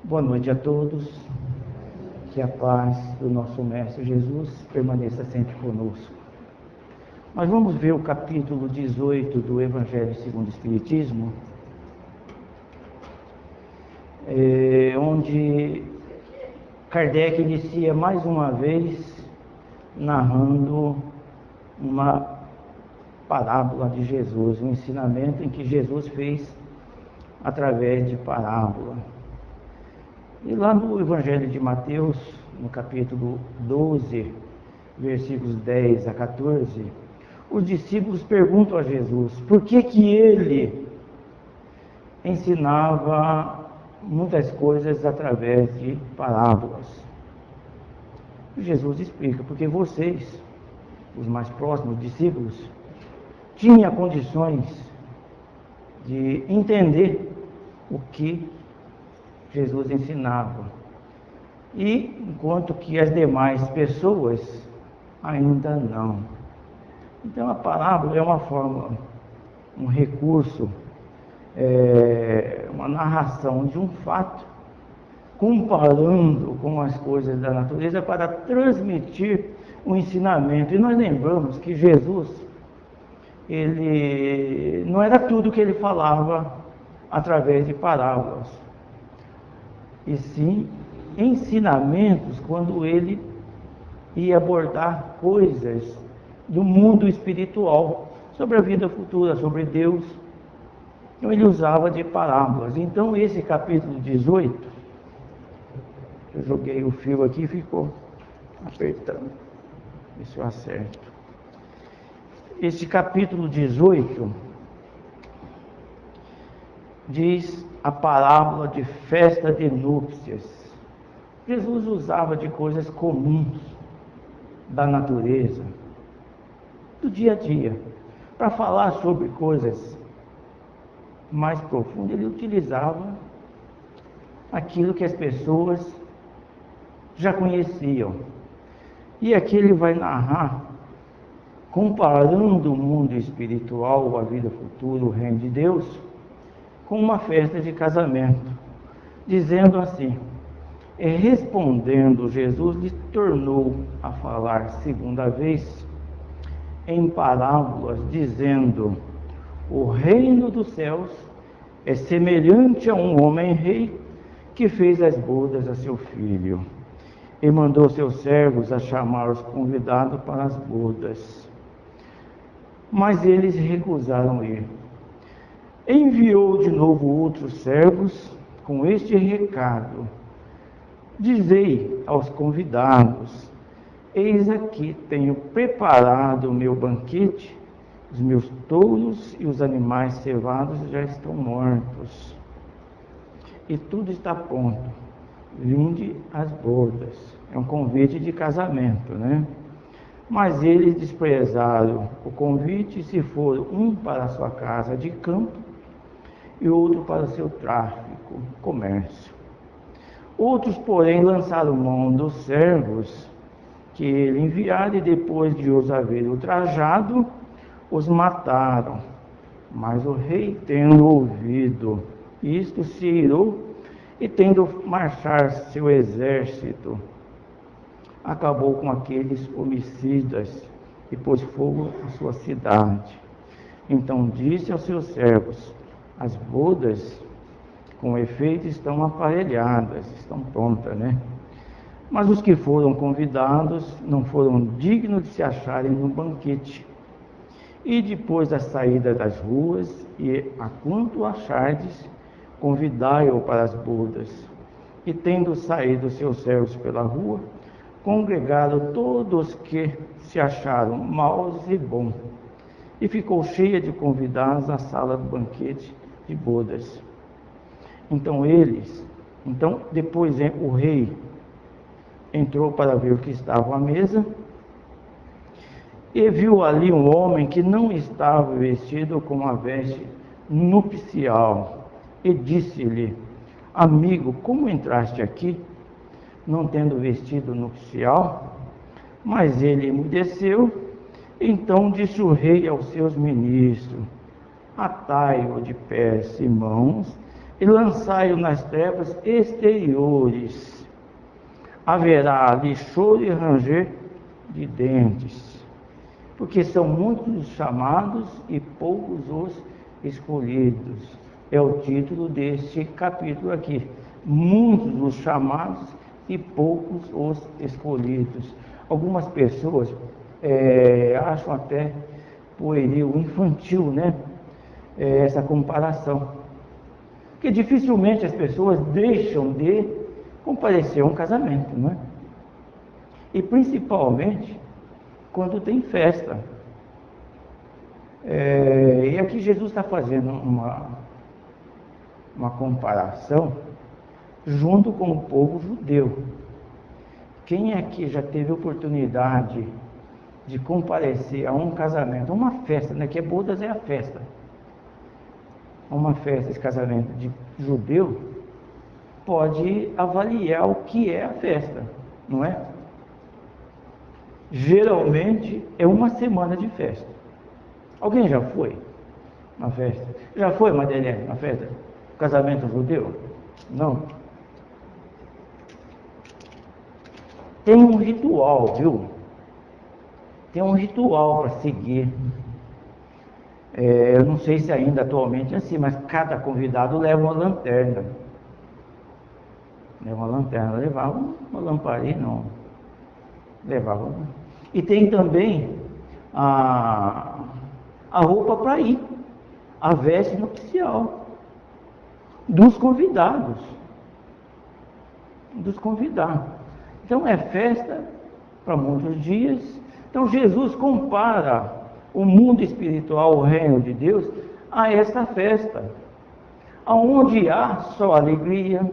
Boa noite a todos, que a paz do nosso Mestre Jesus permaneça sempre conosco. Nós vamos ver o capítulo 18 do Evangelho segundo o Espiritismo, onde Kardec inicia mais uma vez narrando uma parábola de Jesus, um ensinamento em que Jesus fez através de parábola. E lá no Evangelho de Mateus, no capítulo 12, versículos 10 a 14, os discípulos perguntam a Jesus por que ele ensinava muitas coisas através de parábolas. Jesus explica, porque vocês, os mais próximos discípulos, tinham condições de entender o que Jesus ensinava, e enquanto que as demais pessoas ainda não. Então a parábola é uma forma, um recurso, uma narração de um fato, comparando com as coisas da natureza para transmitir um ensinamento. E nós lembramos que Jesus, ele não era tudo que ele falava através de parábolas, e sim ensinamentos quando ele ia abordar coisas do mundo espiritual, sobre a vida futura, sobre Deus. Então ele usava de parábolas. Então esse capítulo 18, eu joguei o fio aqui e ficou apertando, ver se eu acerto. Esse capítulo 18 diz a parábola de festa de núpcias. Jesus usava de coisas comuns da natureza, do dia a dia, para falar sobre coisas mais profundas. Ele utilizava aquilo que as pessoas já conheciam. E aqui ele vai narrar, comparando o mundo espiritual, a vida futura, o reino de Deus, com uma festa de casamento, dizendo assim: respondendo, Jesus lhe tornou a falar segunda vez em parábolas, dizendo: o reino dos céus é semelhante a um homem rei que fez as bodas a seu filho, e mandou seus servos a chamar os convidados para as bodas. Mas eles recusaram ir. Enviou de novo outros servos com este recado: dizei aos convidados: eis aqui tenho preparado o meu banquete, os meus touros e os animais cevados já estão mortos, e tudo está pronto, vinde às bodas. É um convite de casamento, né? Mas eles desprezaram o convite e se foram, um para a sua casa de campo e outro para o seu tráfico, comércio. Outros, porém, lançaram mão dos servos que ele enviara, e depois de os haver ultrajado, os mataram. Mas o rei, tendo ouvido isto, se irou, e tendo marchar seu exército, acabou com aqueles homicidas e pôs fogo à sua cidade. Então disse aos seus servos: as bodas, com efeito, estão aparelhadas, estão prontas, né? Mas os que foram convidados não foram dignos de se acharem no banquete. E depois da saída das ruas, e a quanto achardes, convidai-o para as bodas. E tendo saído seus servos pela rua, congregaram todos que se acharam maus e bons, e ficou cheia de convidados a sala do banquete de bodas. Então depois o rei entrou para ver o que estava à mesa, e viu ali um homem que não estava vestido com a veste nupcial, e disse-lhe: amigo, como entraste aqui, não tendo vestido nupcial? Mas ele emudeceu. Então disse o rei aos seus ministros: atai-o de pés e mãos, e lançai-o nas trevas exteriores. Haverá ali choro e ranger de dentes, porque são muitos os chamados e poucos os escolhidos. É o título deste capítulo aqui. Muitos os chamados e poucos os escolhidos. Algumas pessoas acham até pueril, infantil, né? Essa comparação. Porque dificilmente as pessoas deixam de comparecer a um casamento, não é? E principalmente quando tem festa. E aqui Jesus está fazendo uma comparação junto com o povo judeu. Quem aqui já teve oportunidade de comparecer a um casamento, uma festa, né? Que bodas é a festa. Uma festa, esse casamento de judeu, pode avaliar o que é a festa, não é? Geralmente é uma semana de festa. Alguém já foi na festa? Já foi, Madeleine, na festa? Casamento judeu? Não. Tem um ritual, viu? Tem um ritual para seguir. Eu não sei se ainda atualmente é assim, mas cada convidado leva uma lanterna. Levava uma lamparina, não. Levava. E tem também a roupa para ir, a veste nupcial dos convidados. Então é festa para muitos dias. Então Jesus compara o mundo espiritual, o reino de Deus, a esta festa, onde há só alegria,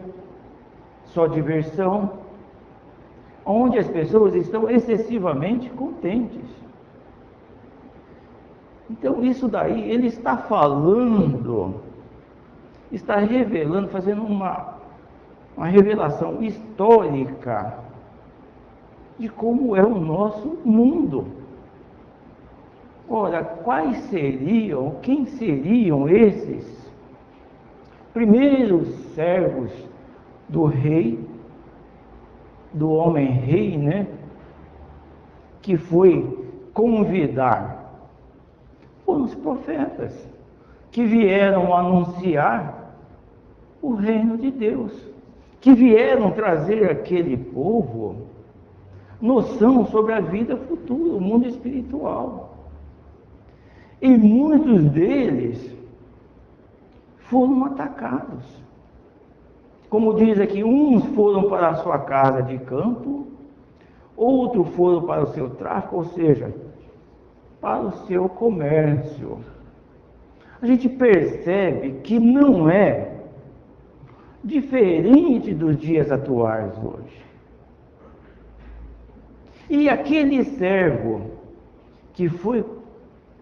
só diversão, onde as pessoas estão excessivamente contentes. Então isso daí, ele está falando, está revelando, fazendo uma revelação histórica de como é o nosso mundo. Ora, quem seriam esses primeiros servos do rei, do homem rei, né? Que foi convidar? Foram os profetas, que vieram anunciar o reino de Deus, que vieram trazer àquele povo noção sobre a vida futura, o mundo espiritual. E muitos deles foram atacados. Como diz aqui, uns foram para a sua casa de campo, outros foram para o seu tráfico, ou seja, para o seu comércio. A gente percebe que não é diferente dos dias atuais hoje. E aquele servo que foi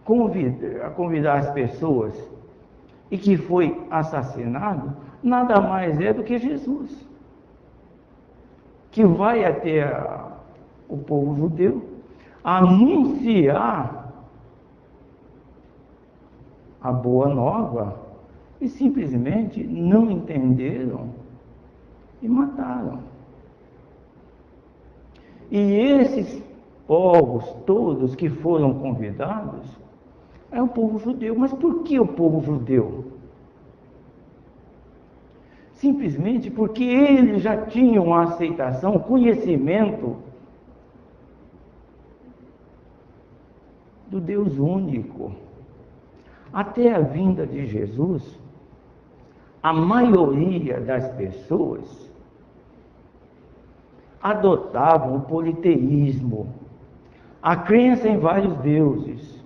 convidar as pessoas e que foi assassinado, nada mais é do que Jesus, que vai até o povo judeu anunciar a boa nova, e simplesmente não entenderam e mataram. E esses povos todos que foram convidados é o povo judeu. Mas por que o povo judeu? Simplesmente porque eles já tinham a aceitação, o conhecimento do Deus único. Até a vinda de Jesus, a maioria das pessoas adotavam o politeísmo, a crença em vários deuses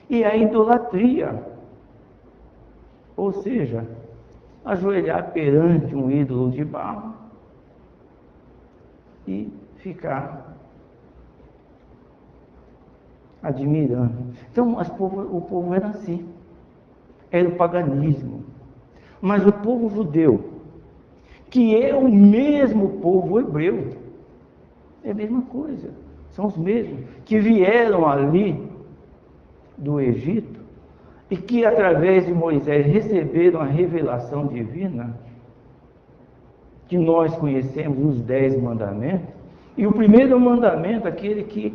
e a idolatria, ou seja, ajoelhar perante um ídolo de barro e ficar admirando. Então o povo era assim, era o paganismo. Mas o povo judeu, que é o mesmo povo hebreu, é a mesma coisa, são os mesmos que vieram ali do Egito e que através de Moisés receberam a revelação divina, que nós conhecemos os 10 mandamentos, e o primeiro mandamento, aquele que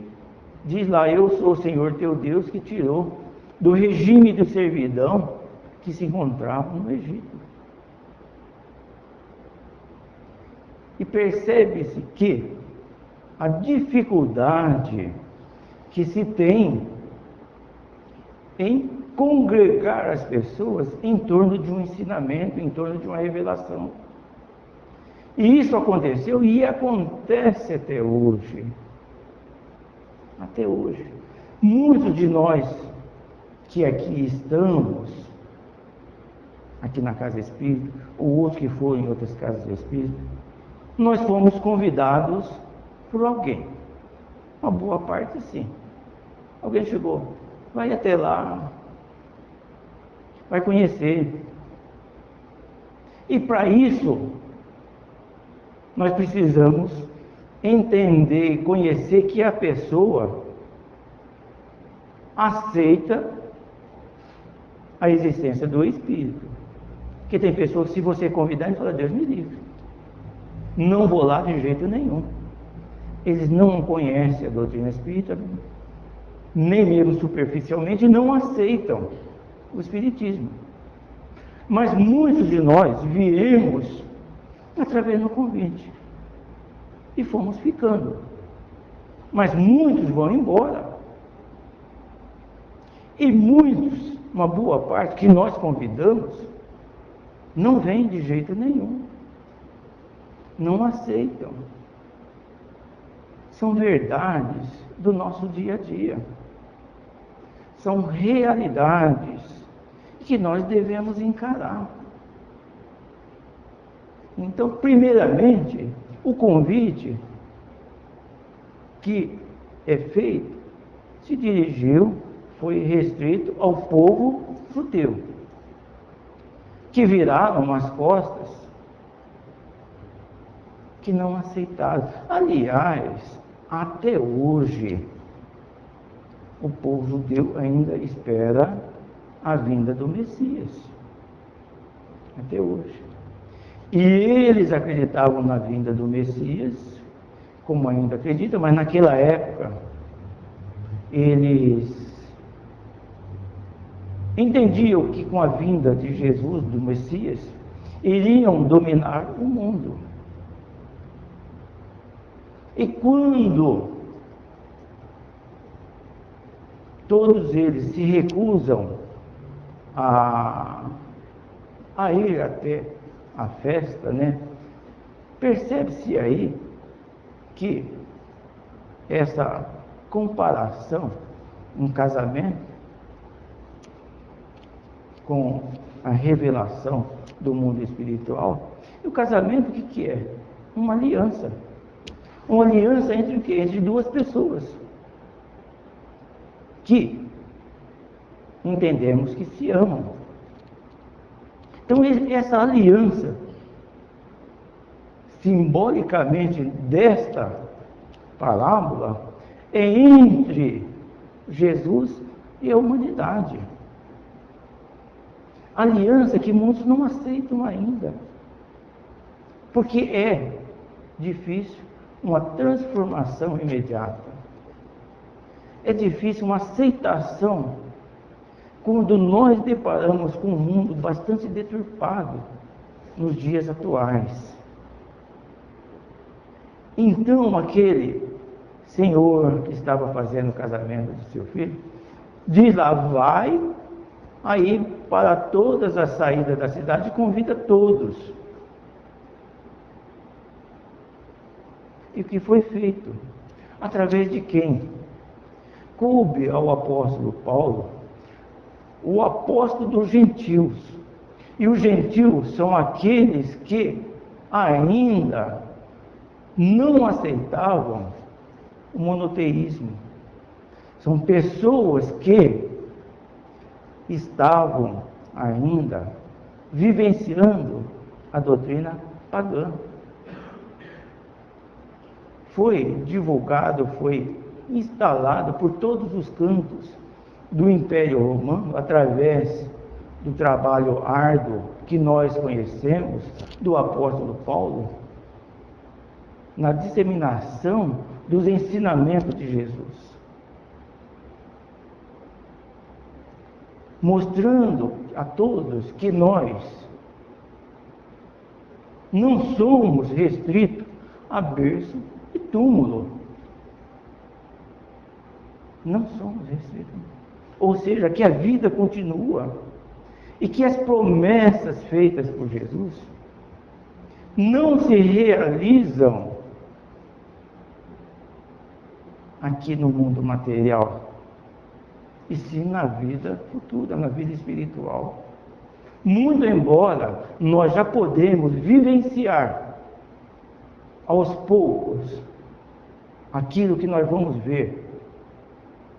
diz lá: eu sou o Senhor teu Deus, que tirou do regime de servidão que se encontrava no Egito. E percebe-se que a dificuldade que se tem em congregar as pessoas em torno de um ensinamento, em torno de uma revelação. E isso aconteceu e acontece até hoje. Até hoje. Muitos de nós que aqui estamos, aqui na Casa Espírita, ou outros que foram em outras casas espíritas, nós fomos convidados por alguém. Uma boa parte, sim. Alguém chegou, vai até lá, vai conhecer. E para isso, nós precisamos entender e conhecer que a pessoa aceita a existência do Espírito. Porque tem pessoas que, se você convidar, ele fala: Deus me livre, não vou lá de jeito nenhum. Eles não conhecem a doutrina espírita, nem mesmo superficialmente, não aceitam o Espiritismo. Mas muitos de nós viemos através do convite e fomos ficando. Mas muitos vão embora. E muitos, uma boa parte que nós convidamos, não vem de jeito nenhum. Não aceitam. São verdades do nosso dia a dia. São realidades que nós devemos encarar. Então, primeiramente, o convite que é feito se dirigiu, foi restrito ao povo judeu, que viraram as costas, que não aceitaram. Aliás, até hoje, o povo judeu ainda espera a vinda do Messias. Até hoje. E eles acreditavam na vinda do Messias, como ainda acreditam, mas naquela época, eles entendiam que com a vinda de Jesus, do Messias, iriam dominar o mundo. E quando todos eles se recusam a ir até a festa, né? Percebe-se aí que essa comparação, um casamento, com a revelação do mundo espiritual. E o casamento, o que é? Uma aliança. Uma aliança entre o quê? Entre duas pessoas que entendemos que se amam. Então, essa aliança, simbolicamente desta parábola, é entre Jesus e a humanidade. Aliança que muitos não aceitam ainda, porque é difícil uma transformação imediata. É difícil uma aceitação quando nós deparamos com um mundo bastante deturpado nos dias atuais. Então, aquele senhor que estava fazendo o casamento do seu filho, diz lá: vai aí para todas as saídas da cidade e convida todos. E o que foi feito? Através de quem? Coube ao apóstolo Paulo, o apóstolo dos gentios. E os gentios são aqueles que ainda não aceitavam o monoteísmo. São pessoas que estavam ainda vivenciando a doutrina pagã. Foi divulgado, foi instalado por todos os cantos do Império Romano, através do trabalho árduo que nós conhecemos do apóstolo Paulo, na disseminação dos ensinamentos de Jesus, mostrando a todos que nós não somos restritos a berço e túmulo. Não somos restritos. Ou seja, que a vida continua e que as promessas feitas por Jesus não se realizam aqui no mundo material, e sim na vida futura, na vida espiritual. Muito embora nós já podemos vivenciar aos poucos aquilo que nós vamos ver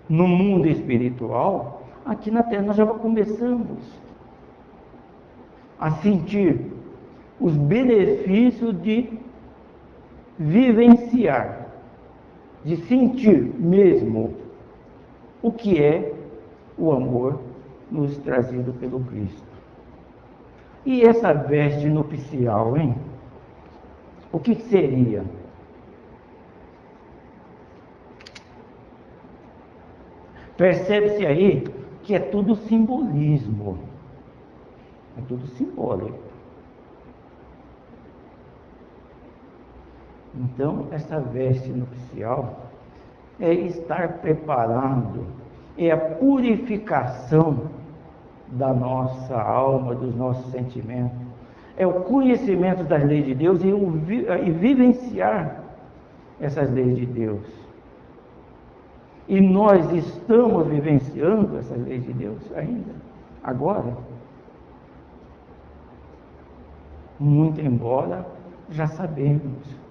no mundo espiritual, aqui na Terra nós já começamos a sentir os benefícios de vivenciar, de sentir mesmo o que é o amor nos trazido pelo Cristo. E essa veste nupcial, hein? O que seria? Percebe-se aí que é tudo simbolismo. É tudo simbólico. Então, essa veste nupcial é estar preparado, é a purificação da nossa alma, dos nossos sentimentos, é o conhecimento das leis de Deus e vivenciar essas leis de Deus. E nós estamos vivenciando essas leis de Deus ainda, agora. Muito embora já sabemos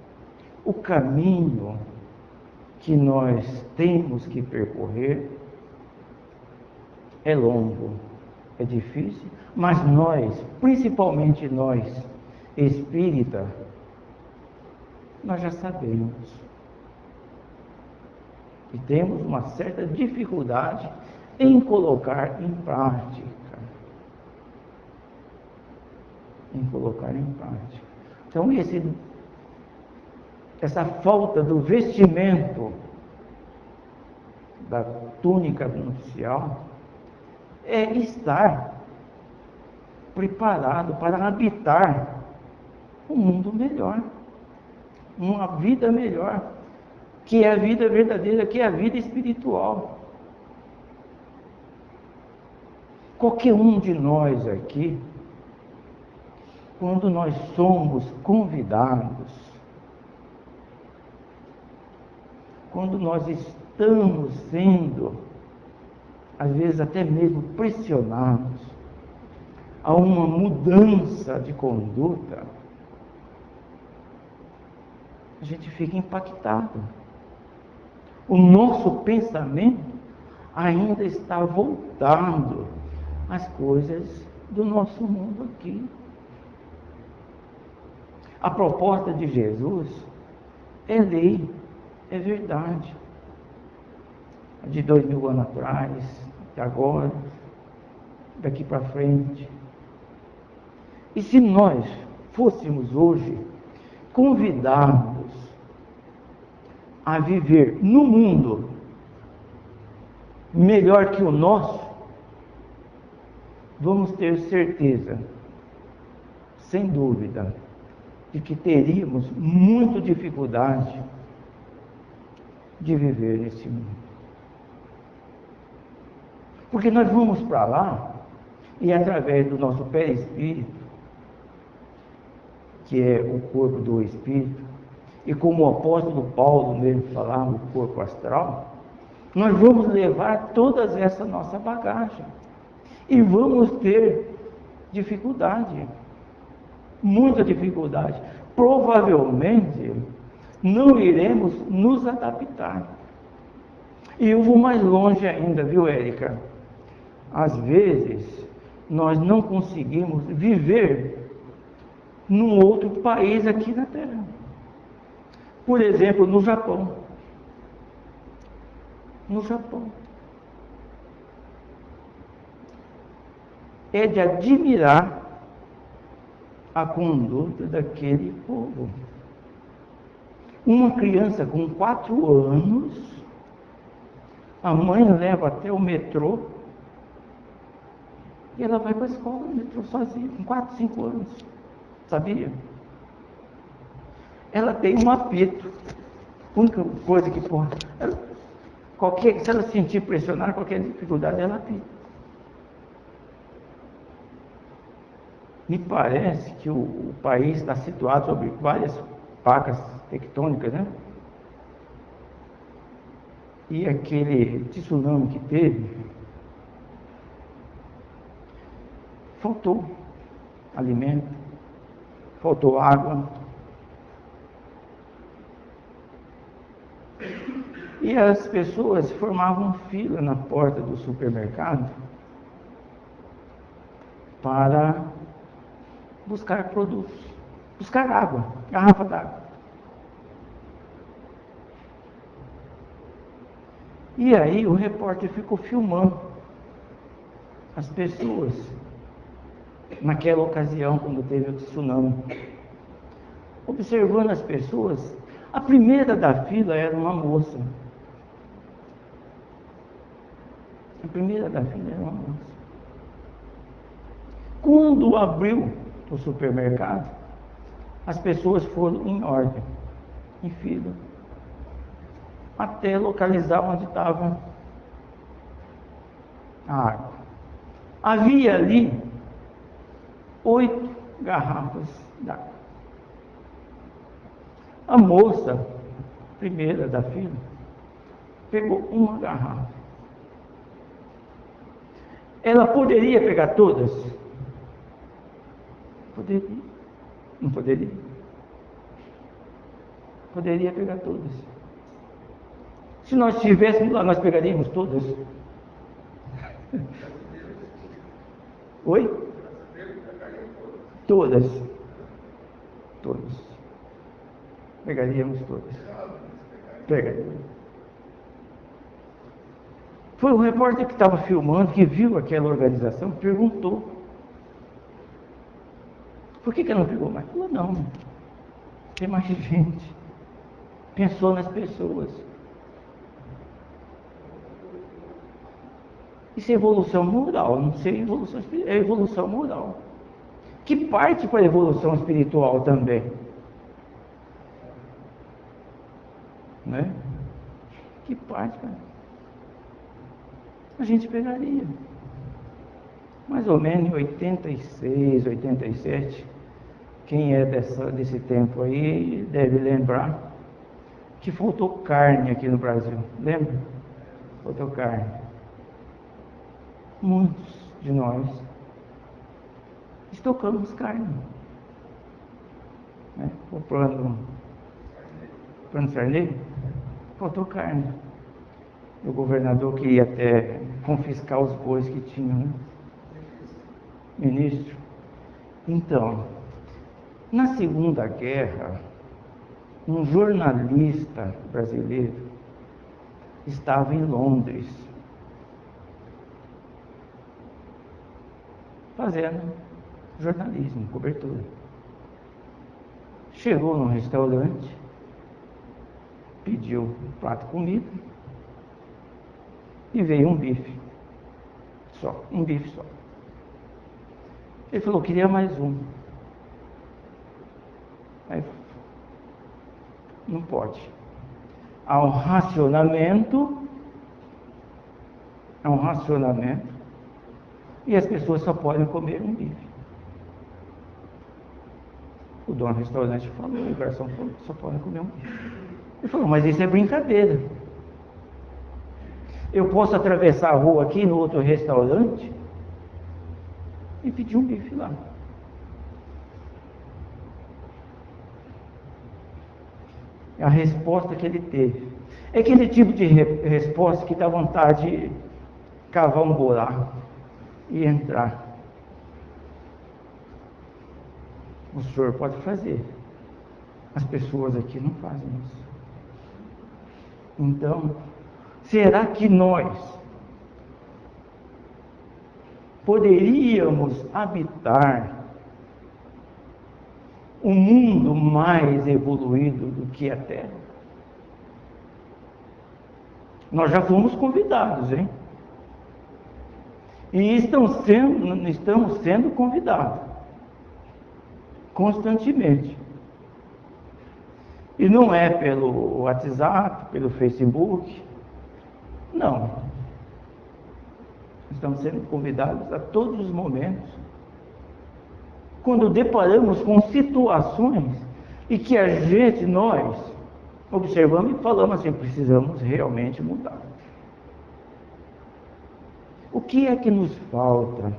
o caminho que nós temos que percorrer é longo, é difícil, mas nós, principalmente nós, espírita, nós já sabemos. E temos uma certa dificuldade em colocar em prática. Então, essa falta do vestimento da túnica nupcial é estar preparado para habitar um mundo melhor, uma vida melhor, que é a vida verdadeira, que é a vida espiritual. Qualquer um de nós aqui, quando nós somos convidados, quando nós estamos sendo, às vezes até mesmo pressionados a uma mudança de conduta, a gente fica impactado. O nosso pensamento ainda está voltado às coisas do nosso mundo aqui. A proposta de Jesus é lei, é verdade. De 2000 anos atrás, de agora, daqui para frente. E se nós fôssemos hoje convidados a viver no mundo melhor que o nosso, vamos ter certeza, sem dúvida, de que teríamos muita dificuldade de viver nesse mundo. Porque nós vamos para lá e através do nosso perispírito, que é o corpo do Espírito, e como o apóstolo Paulo mesmo falava, o corpo astral, nós vamos levar toda essa nossa bagagem e vamos ter dificuldade, muita dificuldade. Provavelmente não iremos nos adaptar. E eu vou mais longe ainda, viu, Érica? Às vezes nós não conseguimos viver num outro país aqui na Terra. Por exemplo, no Japão. No Japão. é de admirar a conduta daquele povo. Uma criança com 4 anos, a mãe leva até o metrô e ela vai para a escola no metrô sozinha, com 4, 5 anos. Sabia? Ela tem um apito. A única coisa que pode. Se ela sentir pressionar, qualquer dificuldade, ela apita. Me parece que o país está situado sobre várias placas tectônicas, né? E aquele tsunami que teve, faltou alimento, faltou água. E as pessoas formavam fila na porta do supermercado para buscar produtos, buscar água, garrafa d'água. E aí o repórter ficou filmando as pessoas naquela ocasião, quando teve o tsunami. Observando as pessoas, a primeira da fila era uma moça. A primeira da fila era uma moça. Quando abriu o supermercado, as pessoas foram em ordem, em fila, até localizar onde estava a água. Havia ali 8 garrafas d'água. A moça, primeira da fila, pegou uma garrafa. Ela poderia pegar todas? Poderia. Não poderia? Poderia pegar todas. Se nós estivéssemos lá, nós pegaríamos todas? Oi? Todas. Todas. Pegaríamos todas. Pegaríamos. Foi o repórter que estava filmando, que viu aquela organização, perguntou: por que não pegou mais? Falou: não, tem mais gente. Pensou nas pessoas. Isso é evolução moral, não sei evolução espiritual, é evolução moral. Que parte para a evolução espiritual também. Né? Que parte, cara? A gente pegaria. Mais ou menos em 86, 87, quem é desse tempo aí deve lembrar que faltou carne aqui no Brasil. Lembra? Faltou carne. Muitos de nós estocamos carne. Né? O plano Sarney, faltou carne. O governador queria até confiscar os bois que tinham, né? Ministro. Então, na Segunda Guerra, um jornalista brasileiro estava em Londres fazendo jornalismo, cobertura. Chegou num restaurante, pediu um prato de comida e veio um bife só, um bife só. Ele falou: queria mais um. Aí, não pode. Há um racionamento, e as pessoas só podem comer um bife. O dono do restaurante falou, o garçom falou: só podem comer um bife. Ele falou: mas isso é brincadeira. Eu posso atravessar a rua aqui no outro restaurante e pedir um bife lá. A resposta que ele teve é aquele tipo de resposta que dá vontade de cavar um buraco e entrar. O senhor pode fazer. As pessoas aqui não fazem isso. Então, será que nós poderíamos habitar um mundo mais evoluído do que a Terra? Nós já fomos convidados, hein? E estamos sendo convidados constantemente. E não é pelo WhatsApp, pelo Facebook, não. Estamos sendo convidados a todos os momentos. Quando deparamos com situações e que nós observamos e falamos assim, precisamos realmente mudar. O que é que nos falta?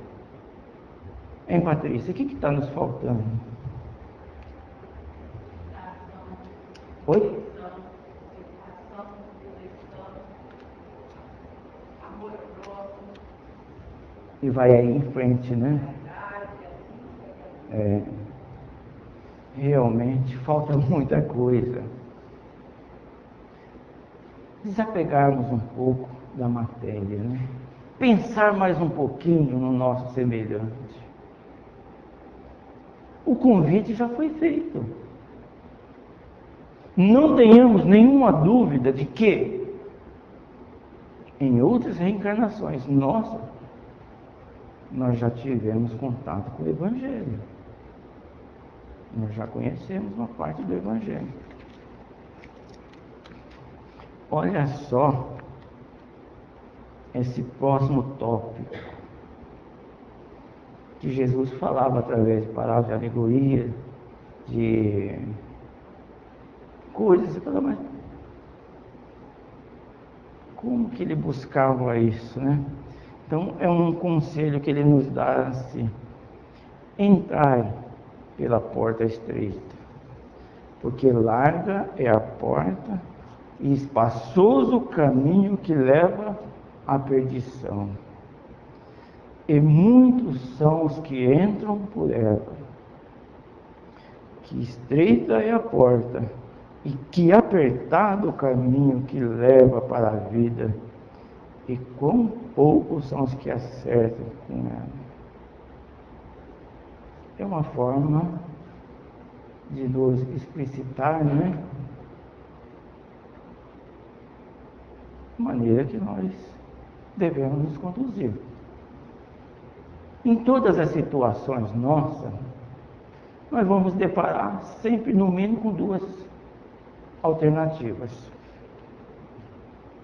Hein, Patrícia, o que está nos faltando? Oi? E vai aí em frente, né? Realmente falta muita coisa. Desapegarmos um pouco da matéria, né? Pensar mais um pouquinho no nosso semelhante. O convite já foi feito. Não tenhamos nenhuma dúvida de que em outras reencarnações nós já tivemos contato com o Evangelho. Nós já conhecemos uma parte do Evangelho. Olha só esse próximo tópico que Jesus falava através de palavras de alegoria, de coisas, mas como que ele buscava isso, né? Então é um conselho que ele nos dá assim: entrai pela porta estreita, porque larga é a porta e espaçoso o caminho que leva à perdição, e muitos são os que entram por ela. Que estreita é a porta e que apertado o caminho que leva para a vida, e quão poucos são os que acertam com ela. É uma forma de nos explicitar, né? De maneira que nós devemos nos conduzir. Em todas as situações nossas, nós vamos deparar sempre, no mínimo, com duas alternativas.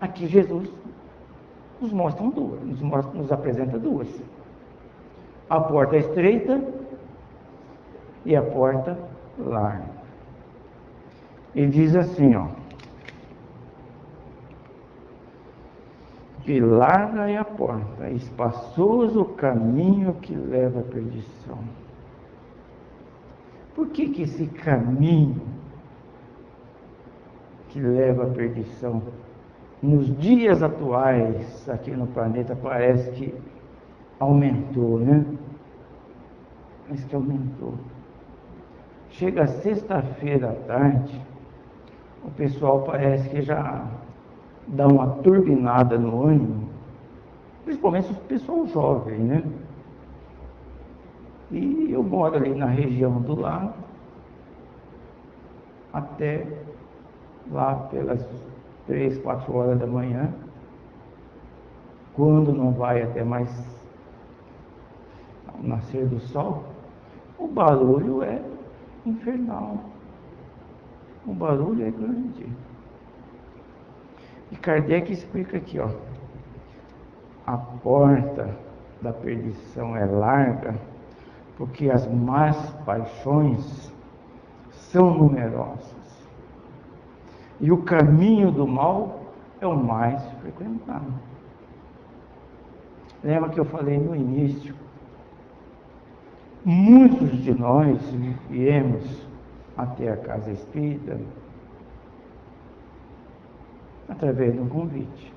Aqui Jesus nos mostra duas, nos apresenta duas: a porta estreita e a porta larga. Ele diz assim, ó: que larga é a porta, espaçoso o caminho que leva à perdição. Por que esse caminho que leva à perdição, nos dias atuais aqui no planeta, parece que aumentou, né? Parece que aumentou. Chega sexta-feira à tarde, o pessoal parece que já dá uma turbinada no ânimo, principalmente o pessoal jovem, né? E eu moro ali na região do lago, até lá pelas 3, 4 horas da manhã, quando não vai até mais ao nascer do sol, o barulho é infernal, o barulho é grande. E Kardec explica aqui, ó: a porta da perdição é larga, porque as más paixões são numerosas, e o caminho do mal é o mais frequentado. Lembra que eu falei no início? Muitos de nós viemos até a casa espírita através de um convite.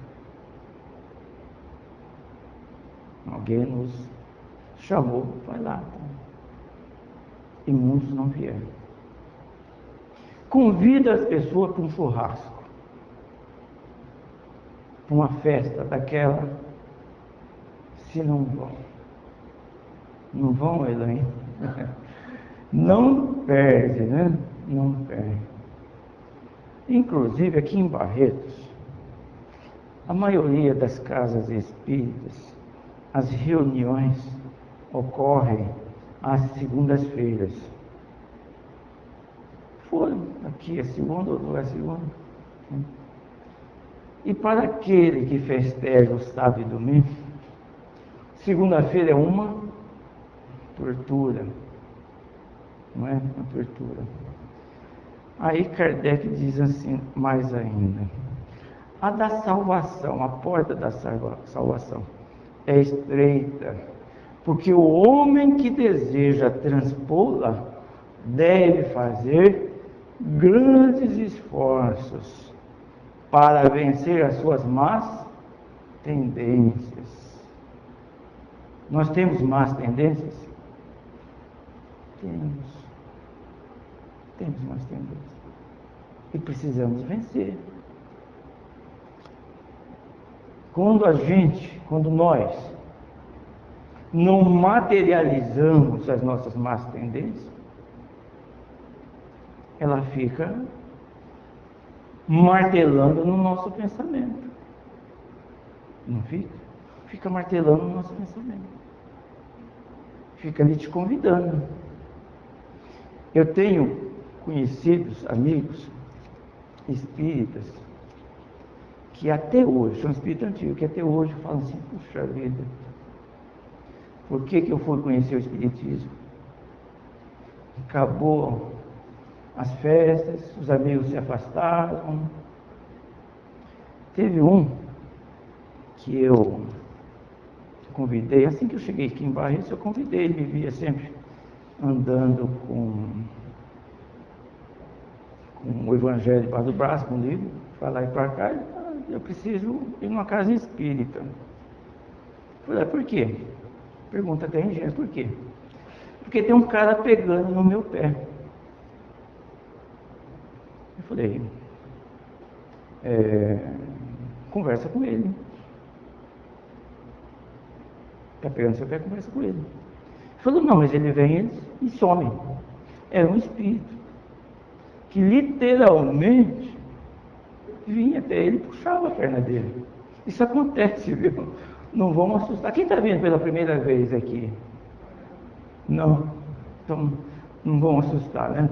Alguém nos chamou, vai lá. E muitos não vieram. Convida as pessoas para um churrasco, para uma festa daquela, se não vão. Não vão, Elaine? Não perde, né? Não perde. Inclusive aqui em Barretos, a maioria das casas espíritas, as reuniões ocorrem às segundas-feiras. Foram aqui a segunda ou a segunda. E para aquele que festeja o sábado e domingo, segunda-feira é uma tortura. Não é? Uma tortura. Aí Kardec diz assim, mais ainda. A da salvação, a porta da salvação é estreita, porque o homem que deseja transpô-la deve fazer grandes esforços para vencer as suas más tendências. Nós temos más tendências? Temos más tendências. E precisamos vencer. Quando nós não materializamos as nossas más tendências, ela fica martelando no nosso pensamento. Não fica? Fica martelando no nosso pensamento. Fica ali te convidando. Eu tenho conhecidos, amigos espíritas, que até hoje, são espíritas antigos, que até hoje falam assim, puxa vida, por que eu fui conhecer o espiritismo? Acabou as festas, os amigos se afastaram. Teve um que eu convidei, assim que eu cheguei aqui em Barretos, eu convidei, ele me via sempre andando com o Evangelho debaixo do braço, com o livro, para lá e para cá. Eu preciso ir numa casa espírita. Eu falei, por quê? Pergunta até ingênua, por quê? Porque tem um cara pegando no meu pé. Eu falei, conversa com ele. Está pegando seu pé, conversa com ele. Ele falou, não, mas ele vem e some. Era um espírito que literalmente vinha até ele e puxava a perna dele. Isso acontece, viu? Não vão assustar. Quem está vindo pela primeira vez aqui? Não. Então, não vão assustar, né?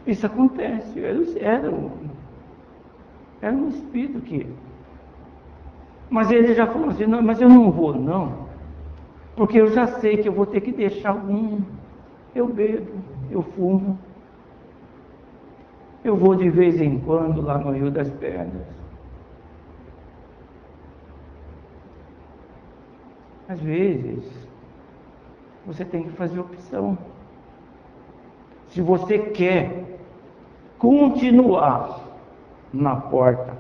Isso acontece. Era um espírito que... Mas ele já falou assim, não, mas eu não vou, não. Porque eu já sei que eu vou ter que deixar algum... Eu bebo, eu fumo. Eu vou de vez em quando lá no Rio das Pedras. Às vezes, você tem que fazer opção. Se você quer continuar na porta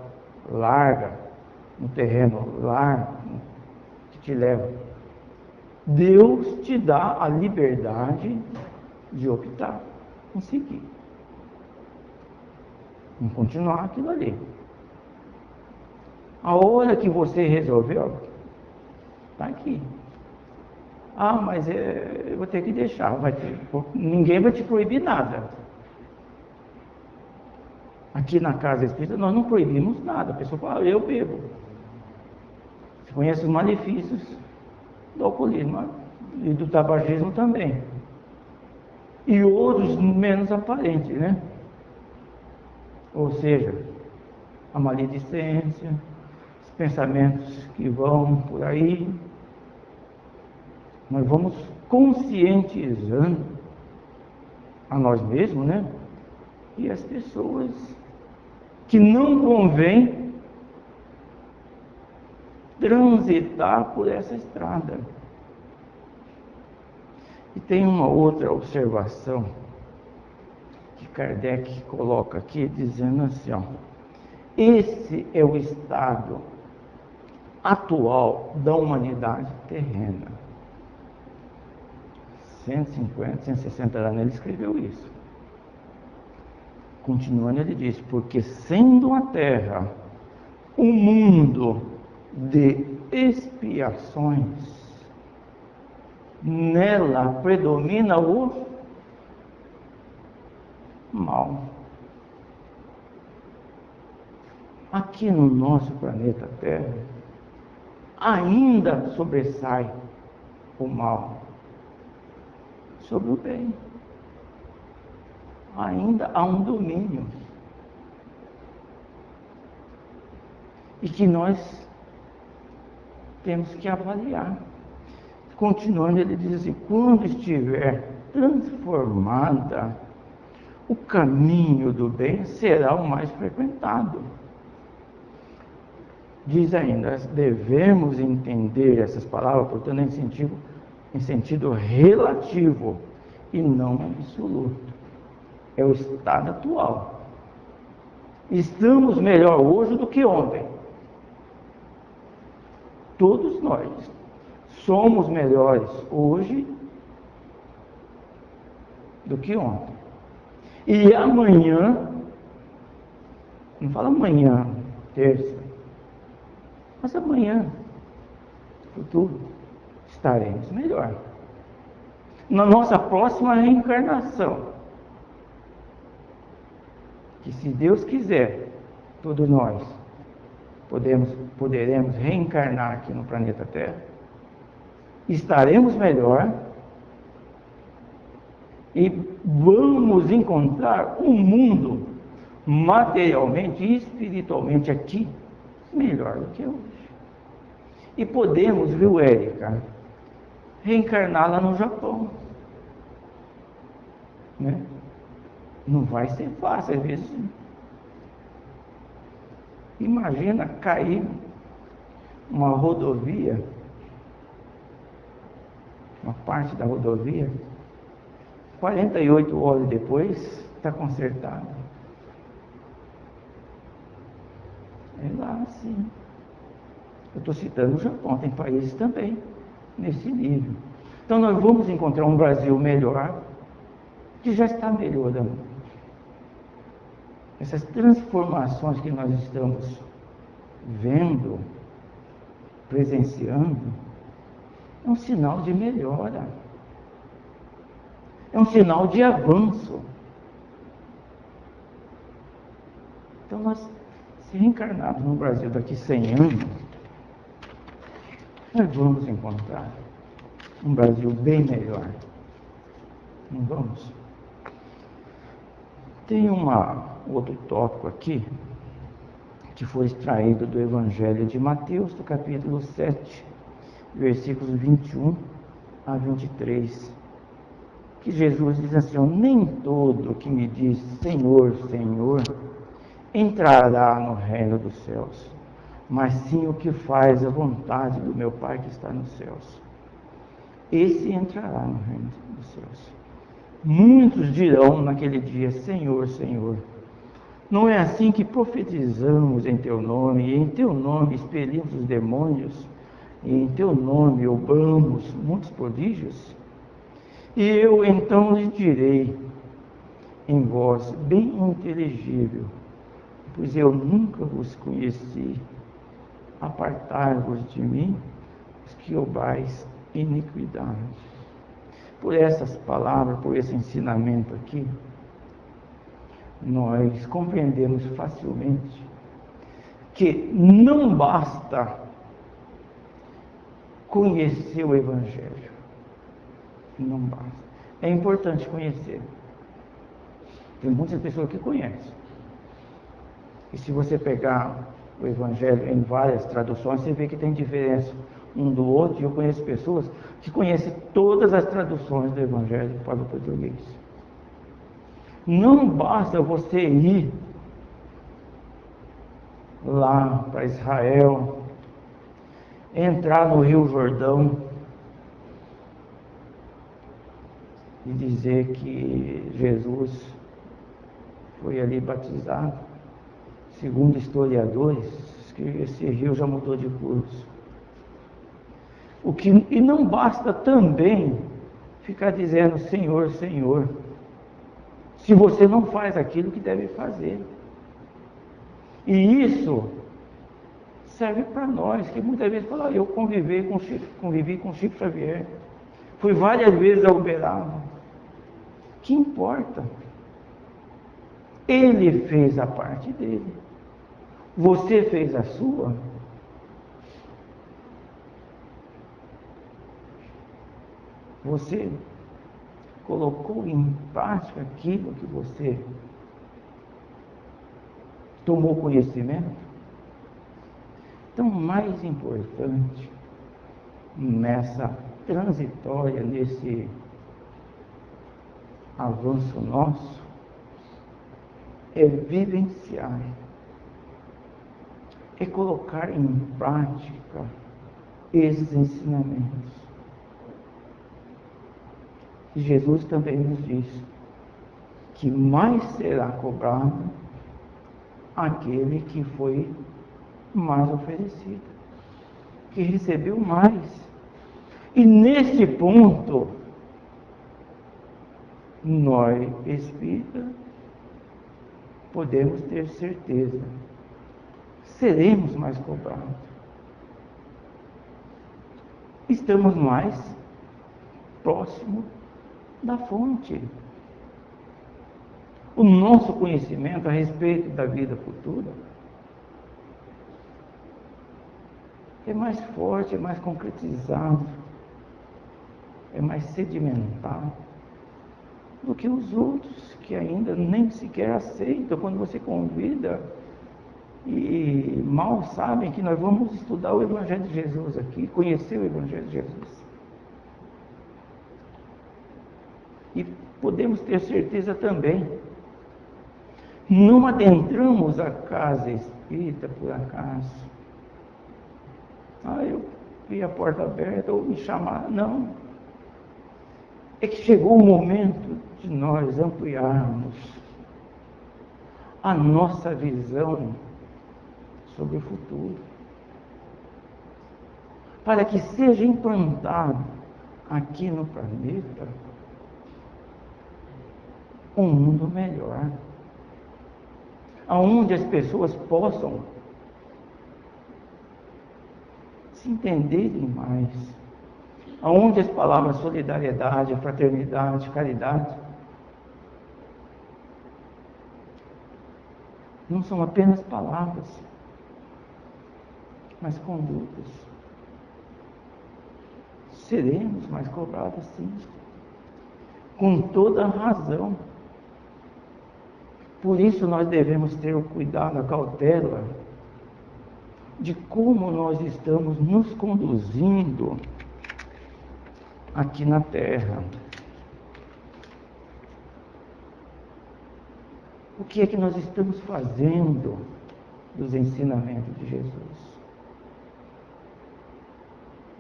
larga, no terreno largo que te leva, Deus te dá a liberdade de optar em seguir. Em continuar aquilo ali. A hora que você resolveu, está aqui. Ah, mas eu vou ter que deixar. Ninguém vai te proibir nada. Aqui na Casa Espírita nós não proibimos nada. A pessoa fala, eu bebo. Você conhece os malefícios do alcoolismo e do tabagismo também. E outros menos aparentes, né? Ou seja, a maledicência, os pensamentos que vão por aí. Nós vamos conscientizando a nós mesmos, né? E as pessoas que não convém transitar por essa estrada. E tem uma outra observação que Kardec coloca aqui, dizendo assim, ó, esse é o estado atual da humanidade terrena. 150, 160 anos ele escreveu isso. Continuando, ele diz, porque sendo a Terra um mundo de expiações, nela predomina o mal. Aqui no nosso planeta Terra, ainda sobressai o mal sobre o bem. Ainda há um domínio. E que nós temos que avaliar. Continuando, ele diz assim: quando estiver transformada, o caminho do bem será o mais frequentado. Diz ainda, devemos entender essas palavras, portanto, em sentido relativo e não absoluto. É o estado atual. Estamos melhor hoje do que ontem. Todos nós somos melhores hoje do que ontem. E amanhã, não fala amanhã, terça, mas amanhã, futuro, estaremos melhor. Na nossa próxima reencarnação, que se Deus quiser, todos nós poderemos reencarnar aqui no planeta Terra, estaremos melhor e vamos encontrar um mundo materialmente e espiritualmente aqui melhor do que hoje. E podemos, viu, Érica, reencarnar lá no Japão, né? Não vai ser fácil, às vezes. Imagina cair uma rodovia, uma parte da rodovia, 48 horas depois está consertada. É lá assim. Eu estou citando o Japão, tem países também nesse nível. Então nós vamos encontrar um Brasil melhor, que já está melhorando. Essas transformações que nós estamos vendo, presenciando, é um sinal de melhora. É um sinal de avanço. Então nós, se reencarnarmos no Brasil daqui 100 anos, nós vamos encontrar um Brasil bem melhor. Não vamos? Tem outro tópico aqui, que foi extraído do Evangelho de Mateus, do capítulo 7, versículos 21 a 23, que Jesus diz assim: nem todo que me diz Senhor, Senhor, entrará no reino dos céus, mas sim o que faz a vontade do meu Pai que está nos céus. Esse entrará no reino dos céus. Muitos dirão naquele dia: Senhor, Senhor, não é assim que profetizamos em Teu nome, e em Teu nome expelimos os demônios, e em Teu nome obramos muitos prodígios? E eu então lhes direi em voz bem inteligível: pois eu nunca vos conheci, apartai-vos de mim, os que obrais iniquidade. Por essas palavras, por esse ensinamento aqui, nós compreendemos facilmente que não basta conhecer o Evangelho. Não basta. É importante conhecer. Tem muitas pessoas que conhecem. E se você pegar o Evangelho em várias traduções, você vê que tem diferença um do outro. E eu conheço pessoas que conhecem todas as traduções do Evangelho para o português. Não basta você ir lá para Israel, entrar no Rio Jordão e dizer que Jesus foi ali batizado. Segundo historiadores, que esse rio já mudou de curso. E não basta também ficar dizendo Senhor, Senhor, se você não faz aquilo que deve fazer. E isso serve para nós, que muitas vezes falam: eu convivi com Chico Xavier, Fui várias vezes a Uberaba. Que importa? Ele fez a parte dele. Você fez a sua? Você colocou em prática aquilo que você tomou conhecimento? Então, mais importante nessa transitória, nesse avanço nosso, é vivenciar, é colocar em prática esses ensinamentos. E Jesus também nos diz que mais será cobrado aquele que foi mais oferecido, que recebeu mais. E nesse ponto, nós espíritas podemos ter certeza, seremos mais cobrados. Estamos mais próximos da fonte. O nosso conhecimento a respeito da vida futura é mais forte, é mais concretizado, é mais sedimentado do que os outros que ainda nem sequer aceitam quando você convida e mal sabem que nós vamos estudar o Evangelho de Jesus aqui, conhecer o Evangelho de Jesus. E podemos ter certeza também, não adentramos a casa espírita por acaso. Eu vi a porta aberta ou me chamaram. Não. É que chegou o momento de nós ampliarmos a nossa visão sobre o futuro, para que seja implantado aqui no planeta um mundo melhor, onde as pessoas possam se entenderem mais, onde as palavras solidariedade, fraternidade, caridade não são apenas palavras, mas condutas. Seremos mais cobrados, sim, com toda a razão. Por isso nós devemos ter o cuidado, a cautela de como nós estamos nos conduzindo aqui na Terra. O que é que nós estamos fazendo dos ensinamentos de Jesus?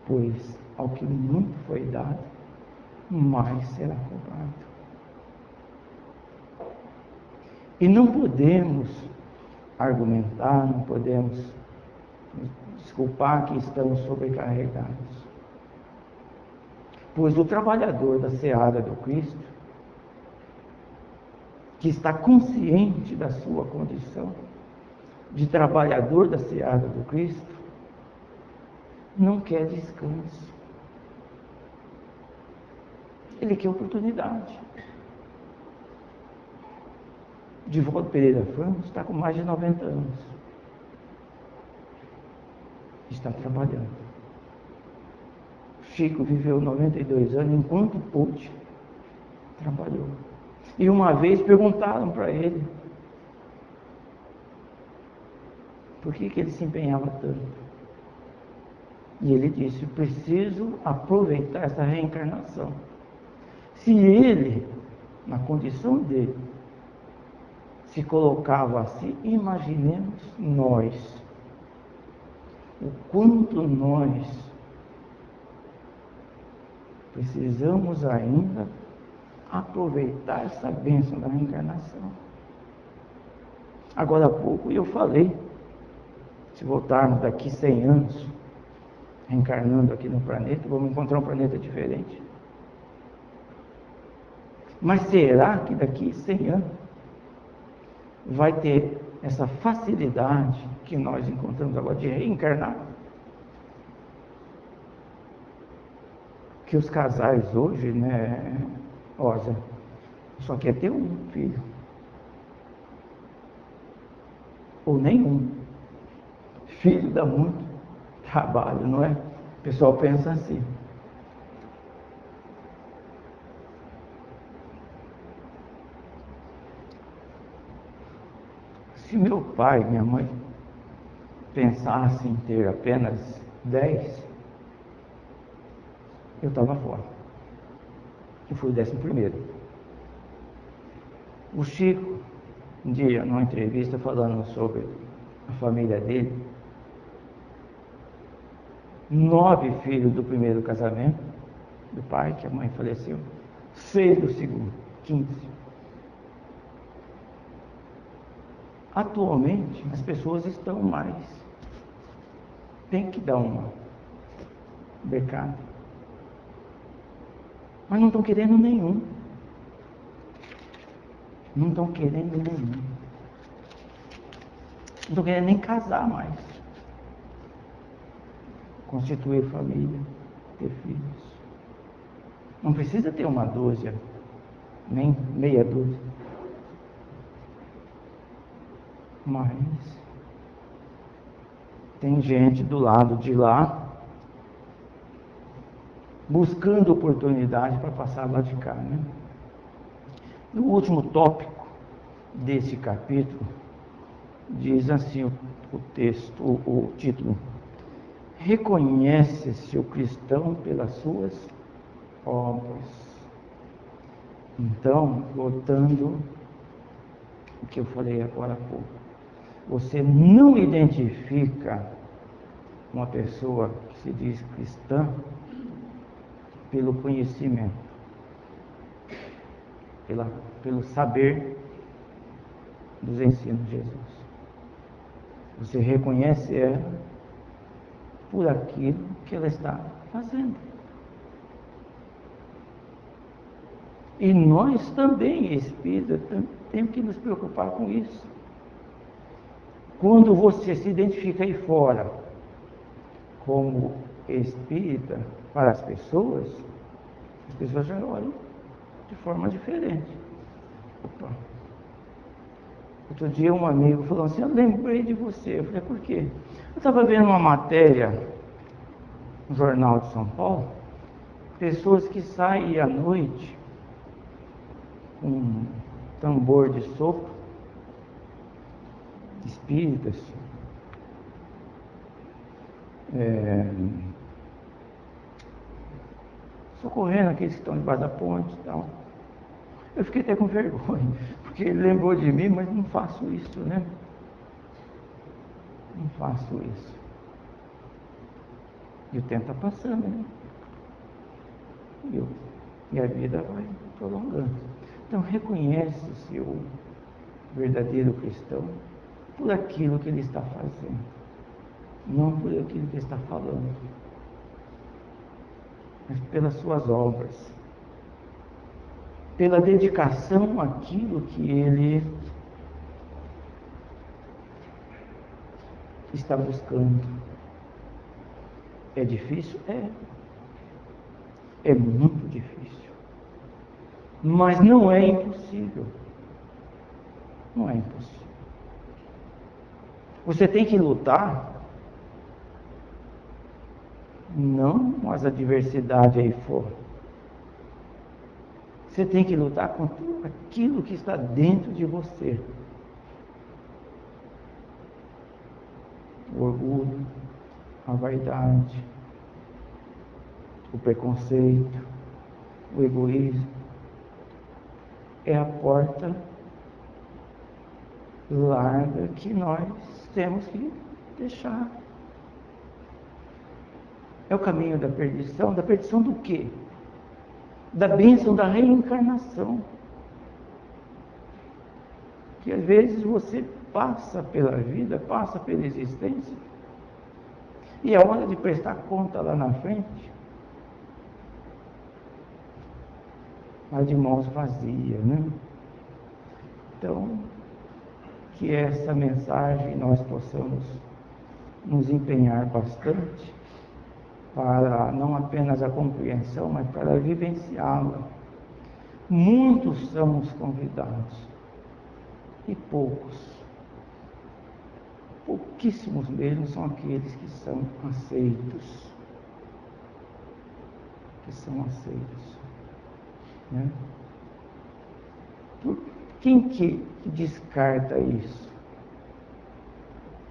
Pois ao que muito foi dado, mais será cobrado. E não podemos argumentar, não podemos desculpar que estamos sobrecarregados. Pois o trabalhador da seara do Cristo, que está consciente da sua condição de trabalhador da seara do Cristo, não quer descanso. Ele quer oportunidade. Divaldo Pereira Franco está com mais de 90 anos. Está trabalhando. Chico viveu 92 anos, enquanto pôde, trabalhou. E uma vez perguntaram para ele por que ele se empenhava tanto. E ele disse: preciso aproveitar essa reencarnação. Se ele, na condição dele, se colocava assim, imaginemos nós, o quanto nós precisamos ainda aproveitar essa bênção da reencarnação. Agora há pouco eu falei, se voltarmos daqui 100 anos, reencarnando aqui no planeta, vamos encontrar um planeta diferente. Mas será que daqui 100 anos vai ter essa facilidade que nós encontramos agora de reencarnar? que os casais hoje, né, Rosa, só quer ter um filho. Ou nenhum. Filho dá muito trabalho, não é? O pessoal pensa assim. Se meu pai e minha mãe pensassem em ter apenas 10, eu estava fora. Eu fui o 11º. O Chico, um dia, numa entrevista, falando sobre a família dele, 9 filhos do primeiro casamento, do pai, que a mãe faleceu, 6 do segundo, 15. Atualmente, as pessoas estão mais. Tem que dar uma becada. Mas não estão querendo nenhum. Não estão querendo nenhum. Não estão querendo nem casar mais. Constituir família, ter filhos. Não precisa ter uma dúzia, nem meia dúzia. Mas tem gente do lado de lá buscando oportunidade para passar lá de cá, né? No último tópico desse capítulo diz assim o texto, o título: reconhece-se o cristão pelas suas obras. Então, voltando o que eu falei agora há pouco, você não identifica uma pessoa que se diz cristã pelo conhecimento, pelo saber dos ensinos de Jesus. Você reconhece ela por aquilo que ela está fazendo. E nós também, espíritas, temos que nos preocupar com isso. Quando você se identifica aí fora como espírita para as pessoas já olham de forma diferente. Opa. Outro dia um amigo falou assim: eu lembrei de você. Eu falei: por quê? Eu estava vendo uma matéria no Jornal de São Paulo, pessoas que saem à noite com um tambor de sopro, espíritas, socorrendo aqueles que estão debaixo da ponte e tal. Eu fiquei até com vergonha, porque ele lembrou de mim, mas não faço isso, né? Não faço isso. E o tempo está passando, né? E a vida vai prolongando. Então, reconhece-se o verdadeiro cristão por aquilo que ele está fazendo, não por aquilo que ele está falando, mas pelas suas obras, pela dedicação àquilo que ele está buscando. É difícil? É muito difícil, mas não é impossível. Não é impossível. Você tem que lutar, não com as adversidades aí fora. Você tem que lutar com tudo aquilo que está dentro de você. O orgulho, a vaidade, o preconceito, o egoísmo. É a porta larga que nós temos que deixar. É o caminho da perdição. Da perdição do quê? Da bênção da reencarnação. Que às vezes você passa pela vida, passa pela existência, e a hora de prestar conta lá na frente, vai de mãos vazias, né? Então, que essa mensagem nós possamos nos empenhar bastante para não apenas a compreensão, mas para vivenciá-la. Muitos são os convidados e pouquíssimos mesmo são aqueles que são aceitos. Né? Quem que descarta isso?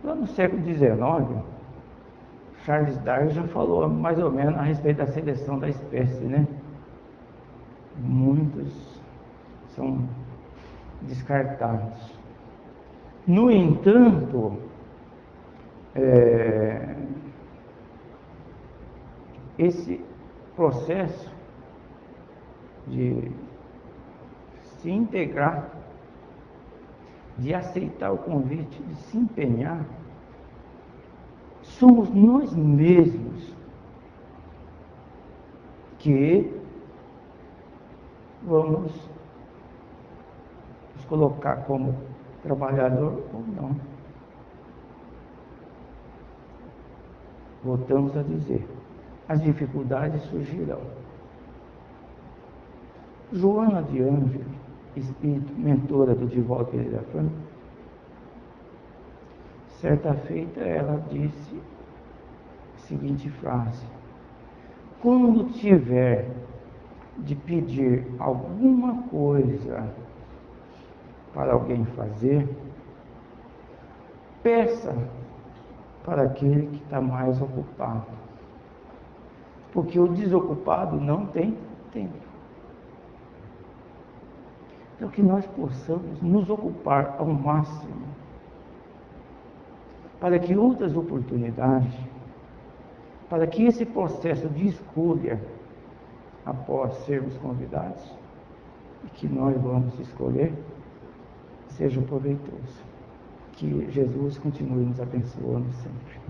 Lá no século XIX, Charles Darwin já falou mais ou menos a respeito da seleção da espécie, né? Muitos são descartados. No entanto, esse processo de se integrar, de aceitar o convite, de se empenhar, somos nós mesmos que vamos nos colocar como trabalhador ou não. Voltamos a dizer, as dificuldades surgirão. Joana de Ângeles, espírito, mentora do Divaldo Pereira Franco, certa feita ela disse a seguinte frase: quando tiver de pedir alguma coisa para alguém fazer, peça para aquele que está mais ocupado, porque o desocupado não tem tempo. Então que nós possamos nos ocupar ao máximo, para que outras oportunidades, para que esse processo de escolha, após sermos convidados, e que nós vamos escolher, seja proveitoso. Que Jesus continue nos abençoando sempre.